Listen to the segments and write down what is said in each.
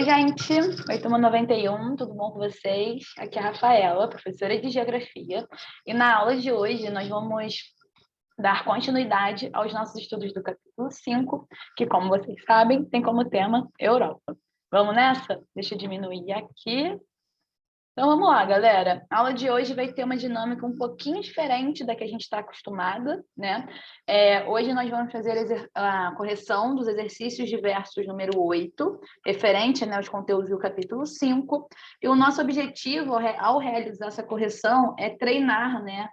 Oi, gente, oi, turma 91, tudo bom com vocês? Aqui é a Rafaela, professora de Geografia, e na aula de hoje nós vamos dar continuidade aos nossos estudos do capítulo 5, que, como vocês sabem, tem como tema Europa. Vamos nessa? Deixa eu diminuir aqui. Então vamos lá, galera. A aula de hoje vai ter uma dinâmica um pouquinho diferente da que a gente está acostumada, né? Hoje nós vamos fazer a correção dos exercícios diversos número 8, referente, né, aos conteúdos do capítulo 5. E o nosso objetivo ao realizar essa correção é treinar, né,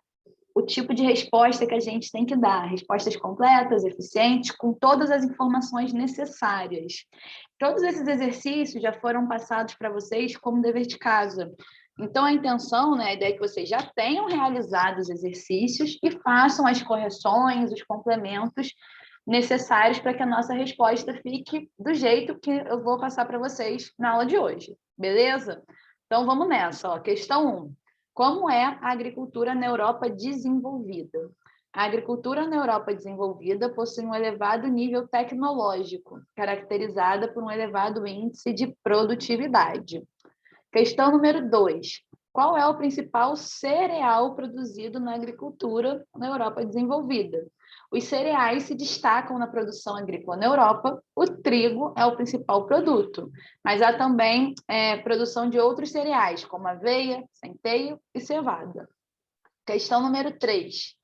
o tipo de resposta que a gente tem que dar, respostas completas, eficientes, com todas as informações necessárias. Todos esses exercícios já foram passados para vocês como dever de casa. Então, a intenção, né, a ideia é que vocês já tenham realizado os exercícios e façam as correções, os complementos necessários para que a nossa resposta fique do jeito que eu vou passar para vocês na aula de hoje, beleza? Então, vamos nessa. Ó. Questão 1. Como é a agricultura na Europa desenvolvida? A agricultura na Europa desenvolvida possui um elevado nível tecnológico, caracterizada por um elevado índice de produtividade. Questão número 2. Qual é o principal cereal produzido na agricultura na Europa desenvolvida? Os cereais se destacam na produção agrícola na Europa, o trigo é o principal produto, mas há também produção de outros cereais, como aveia, centeio e cevada. Questão número 3.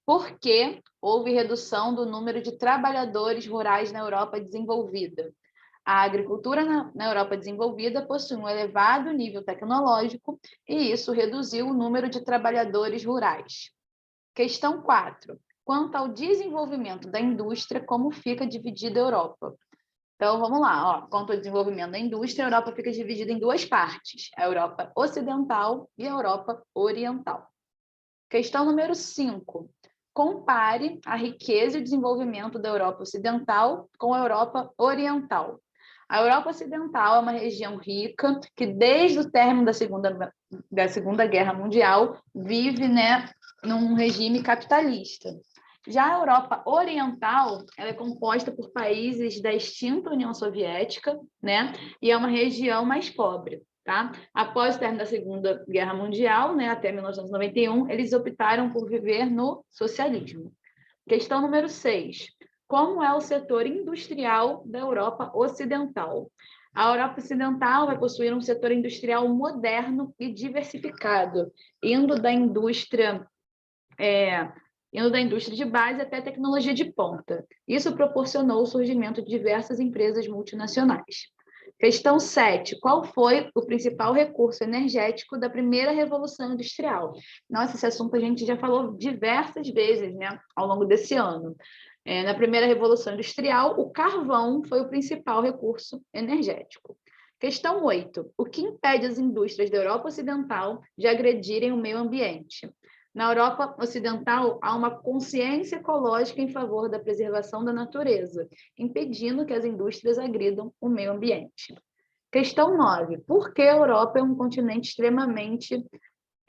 Por que houve redução do número de trabalhadores rurais na Europa desenvolvida? A agricultura na Europa desenvolvida possui um elevado nível tecnológico e isso reduziu o número de trabalhadores rurais. Questão 4. Quanto ao desenvolvimento da indústria, como fica dividida a Europa? Então, vamos lá. Ó. Quanto ao desenvolvimento da indústria, a Europa fica dividida em duas partes, a Europa Ocidental e a Europa Oriental. Questão número 5. Compare a riqueza e o desenvolvimento da Europa Ocidental com a Europa Oriental. A Europa Ocidental é uma região rica que, desde o término da Segunda Guerra Mundial, vive, né, num regime capitalista. Já a Europa Oriental, ela é composta por países da extinta União Soviética, né, e é uma região mais pobre. Tá? Após o término da Segunda Guerra Mundial, né, até 1991, eles optaram por viver no socialismo. Questão número 6. Como é o setor industrial da Europa Ocidental? A Europa Ocidental vai possuir um setor industrial moderno e diversificado, indo da indústria de base até a tecnologia de ponta. Isso proporcionou o surgimento de diversas empresas multinacionais. Questão 7. Qual foi o principal recurso energético da primeira Revolução Industrial? Nossa, esse assunto a gente já falou diversas vezes, né, ao longo desse ano. Na primeira Revolução Industrial, o carvão foi o principal recurso energético. Questão 8. O que impede as indústrias da Europa Ocidental de agredirem o meio ambiente? Na Europa Ocidental, há uma consciência ecológica em favor da preservação da natureza, impedindo que as indústrias agridam o meio ambiente. Questão 9. Por que a Europa é um continente extremamente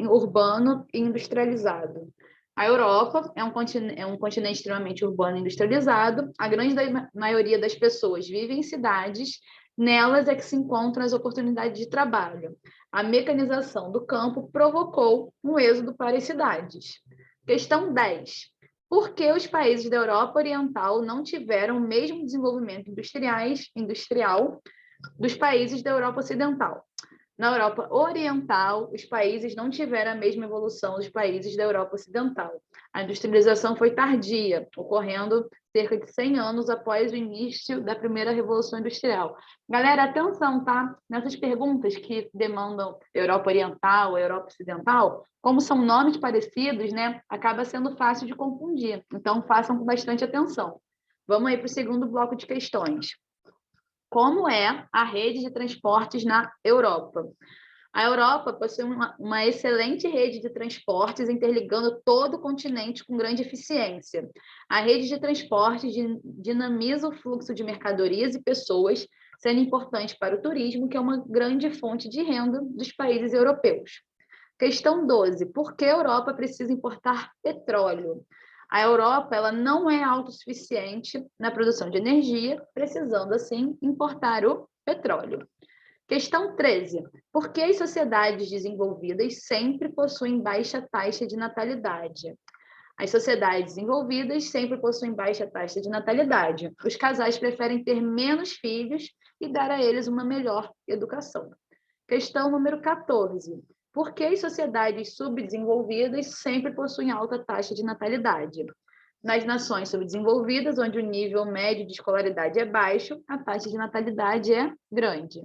urbano e industrializado? A Europa é um continente extremamente urbano e industrializado. A grande maioria das pessoas vive em cidades. Nelas é que se encontram as oportunidades de trabalho. A mecanização do campo provocou um êxodo para as cidades. Questão 10. Por que os países da Europa Oriental não tiveram o mesmo desenvolvimento industrial dos países da Europa Ocidental? Na Europa Oriental, os países não tiveram a mesma evolução dos países da Europa Ocidental. A industrialização foi tardia, ocorrendo cerca de 100 anos após o início da primeira Revolução Industrial. Galera, atenção, tá? Nessas perguntas que demandam Europa Oriental, Europa Ocidental, como são nomes parecidos, né, acaba sendo fácil de confundir. Então, façam com bastante atenção. Vamos aí para o segundo bloco de questões. Como é a rede de transportes na Europa? A Europa possui uma excelente rede de transportes interligando todo o continente com grande eficiência. A rede de transportes dinamiza o fluxo de mercadorias e pessoas, sendo importante para o turismo, que é uma grande fonte de renda dos países europeus. Questão 12. Por que a Europa precisa importar petróleo? A Europa ela não é autossuficiente na produção de energia, precisando, assim, importar o petróleo. Questão 13. Por que as sociedades desenvolvidas sempre possuem baixa taxa de natalidade? As sociedades desenvolvidas sempre possuem baixa taxa de natalidade. Os casais preferem ter menos filhos e dar a eles uma melhor educação. Questão número 14. Por que as sociedades subdesenvolvidas sempre possuem alta taxa de natalidade? Nas nações subdesenvolvidas, onde o nível médio de escolaridade é baixo, a taxa de natalidade é grande.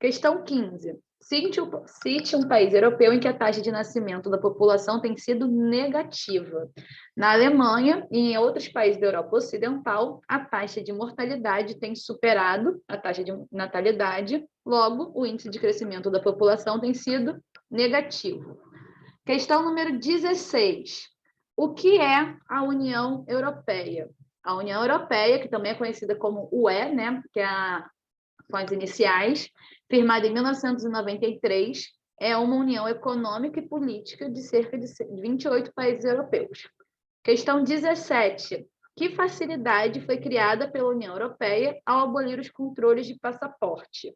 Questão 15. Cite um país europeu em que a taxa de nascimento da população tem sido negativa. Na Alemanha e em outros países da Europa Ocidental, a taxa de mortalidade tem superado a taxa de natalidade, logo, o índice de crescimento da população tem sido negativo. Questão número 16. O que é a União Europeia? A União Europeia, que também é conhecida como UE, né, que é com as iniciais, firmada em 1993, é uma união econômica e política de cerca de 28 países europeus. Questão 17. Que facilidade foi criada pela União Europeia ao abolir os controles de passaporte?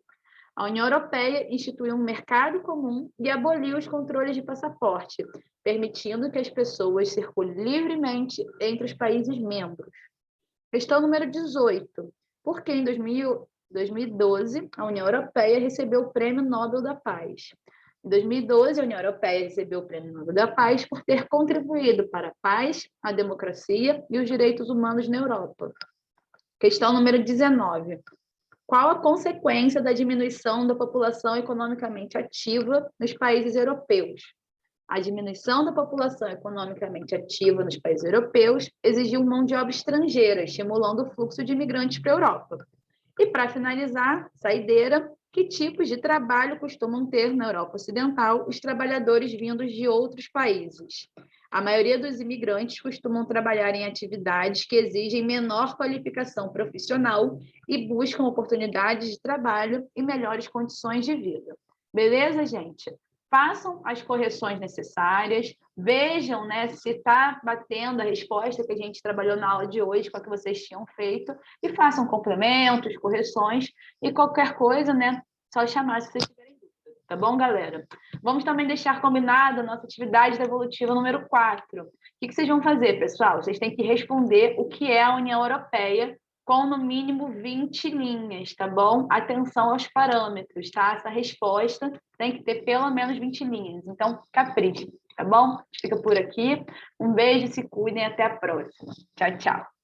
A União Europeia instituiu um mercado comum e aboliu os controles de passaporte, permitindo que as pessoas circulem livremente entre os países membros. Questão número 18. Por que em 2012, a União Europeia recebeu o Prêmio Nobel da Paz? Em 2012, a União Europeia recebeu o Prêmio Nobel da Paz por ter contribuído para a paz, a democracia e os direitos humanos na Europa. Questão número 19. Qual a consequência da diminuição da população economicamente ativa nos países europeus? A diminuição da população economicamente ativa nos países europeus exigiu mão de obra estrangeira, estimulando o fluxo de imigrantes para a Europa. E, para finalizar, saideira, que tipos de trabalho costumam ter na Europa Ocidental os trabalhadores vindos de outros países? A maioria dos imigrantes costumam trabalhar em atividades que exigem menor qualificação profissional e buscam oportunidades de trabalho e melhores condições de vida. Beleza, gente? Façam as correções necessárias, vejam, né, se está batendo a resposta que a gente trabalhou na aula de hoje com a que vocês tinham feito, e façam complementos, correções, e qualquer coisa, né, só chamar se vocês tiverem dúvida, tá bom, galera? Vamos também deixar combinado a nossa atividade devolutiva número 4. O que vocês vão fazer, pessoal? Vocês têm que responder o que é a União Europeia, com no mínimo 20 linhas, tá bom? Atenção aos parâmetros, tá? Essa resposta tem que ter pelo menos 20 linhas. Então, capricha, tá bom? Fica por aqui. Um beijo, se cuidem, até a próxima. Tchau, tchau.